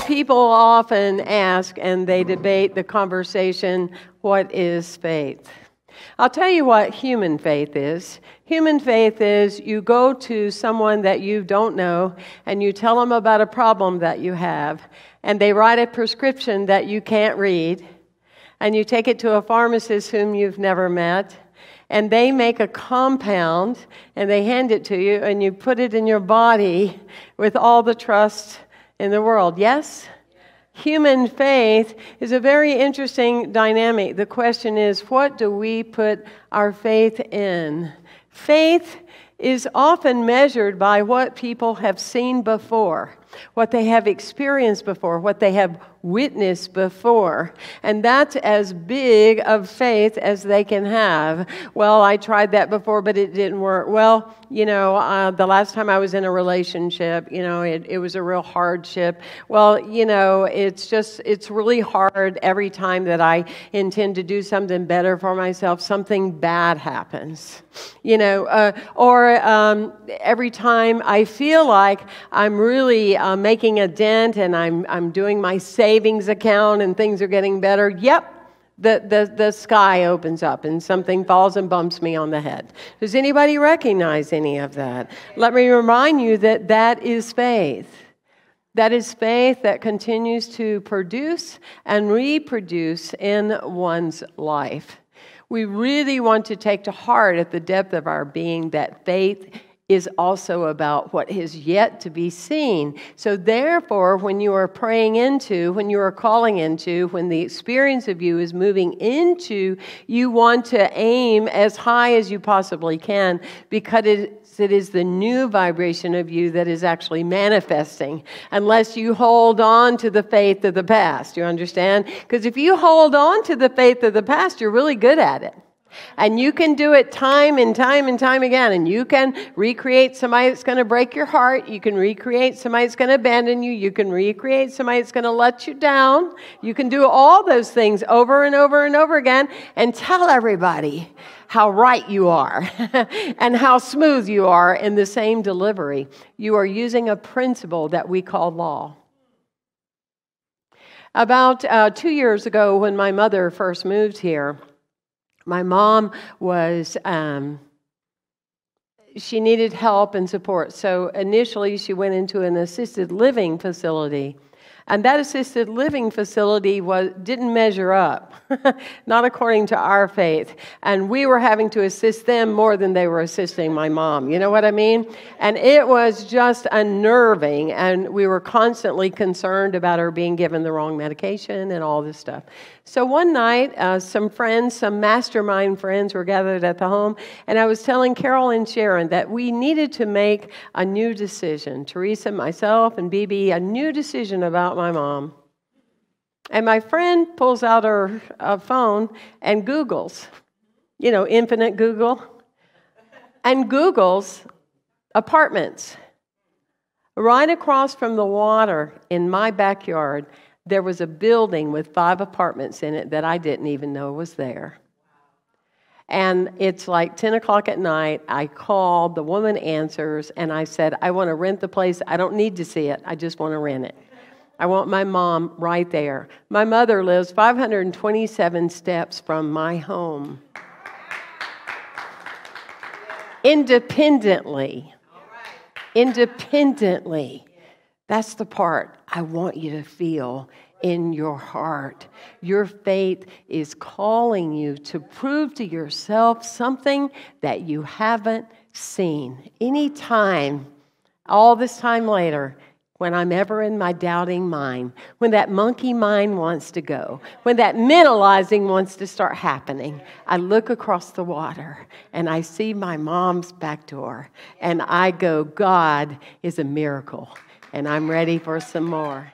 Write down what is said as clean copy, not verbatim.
People often ask and they debate the conversation, what is faith? I'll tell you what human faith is. Human faith is you go to someone that you don't know and you tell them about a problem that you have, and they write a prescription that you can't read, and you take it to a pharmacist whom you've never met, and they make a compound and they hand it to you and you put it in your body with all the trust in the world. Yes? Human faith is a very interesting dynamic. The question is, what do we put our faith in? Faith is often measured by what people have seen before, what they have experienced before, what they have witnessed before. And that's as big of faith as they can have. Well, I tried that before, but it didn't work. Well, the last time I was in a relationship, it was a real hardship. Well, it's really hard every time that I intend to do something better for myself, something bad happens. Or every time I feel like I'm really making a dent and I'm doing my savings account and things are getting better, the sky opens up and something falls and bumps me on the head. Does anybody recognize any of that? Let me remind you that is faith. That is faith that continues to produce and reproduce in one's life. We really want to take to heart at the depth of our being that faith is also about what is yet to be seen. So therefore, when you are praying into, when you are calling into, when the experience of you is moving into, you want to aim as high as you possibly can, because it is the new vibration of you that is actually manifesting, unless you hold on to the faith of the past. You understand? Because if you hold on to the faith of the past, you're really good at it. And you can do it time and time and time again. And you can recreate somebody that's going to break your heart. You can recreate somebody that's going to abandon you. You can recreate somebody that's going to let you down. You can do all those things over and over and over again and tell everybody how right you are and how smooth you are in the same delivery. You are using a principle that we call law. About 2 years ago, when my mother first moved here, my mom she needed help and support. So initially she went into an assisted living facility. And that assisted living facility didn't measure up, not according to our faith. And we were having to assist them more than they were assisting my mom. You know what I mean? And it was just unnerving. And we were constantly concerned about her being given the wrong medication and all this stuff. So one night, some mastermind friends were gathered at the home, and I was telling Carol and Sharon that we needed to make a new decision. Teresa, myself, and Bibi, a new decision about my mom. And my friend pulls out her phone and Googles, infinite Google, and Googles apartments. Right across from the water in my backyard, there was a building with 5 apartments in it that I didn't even know was there. And it's like 10 o'clock at night. I called, the woman answers, and I said, I want to rent the place. I don't need to see it. I just want to rent it. I want my mom right there. My mother lives 527 steps from my home. Independently. That's the part I want you to feel in your heart. Your faith is calling you to prove to yourself something that you haven't seen. Anytime, all this time later, when I'm ever in my doubting mind, when that monkey mind wants to go, when that mentalizing wants to start happening, I look across the water and I see my mom's back door and I go, God is a miracle. And I'm ready for some more.